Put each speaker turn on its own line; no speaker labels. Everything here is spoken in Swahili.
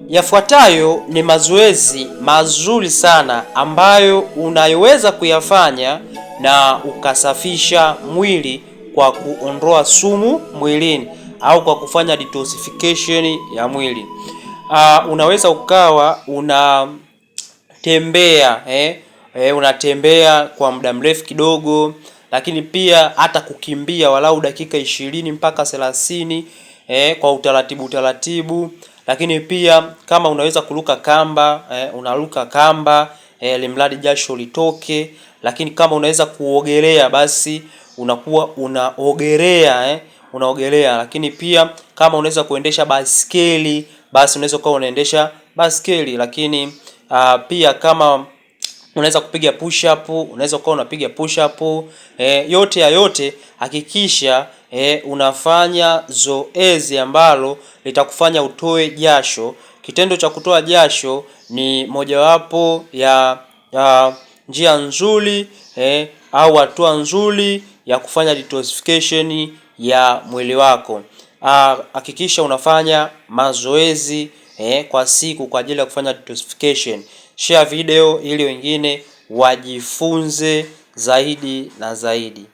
Yafuatayo ni mazoezi mazuri sana ambayo unayoweza kuyafanya na ukasafisha mwili kwa kuondoa sumu mwilini au kwa kufanya detoxification ya mwili. Unaweza ukawa unatembea unatembea kwa muda mrefu kidogo, lakini pia hata kukimbia walau dakika 20 mpaka 30 kwa utaratibu. Lakini pia kama unaweza kuruka kamba, unaruka kamba limradi jasho litoke. Lakini kama unaweza kuogelea, basi unakuwa unaogelea. Lakini pia kama unaweza kuendesha baiskeli, basi unaweza kuwa unaendesha baiskeli. Lakini pia kama unaweza kupiga push up, unaweza kuwa unapiga push up. Yote hakikisha unafanya zoezi ambalo litakufanya utoe jasho. Kitendo cha kutoa jasho ni mojawapo ya njia nzuri au hatua nzuri ya kufanya detoxification ya mwili wako. Hakikisha unafanya mazoezi kwa siku kwa ajili ya kufanya detoxification. Share video ili wengine wajifunze zaidi na zaidi.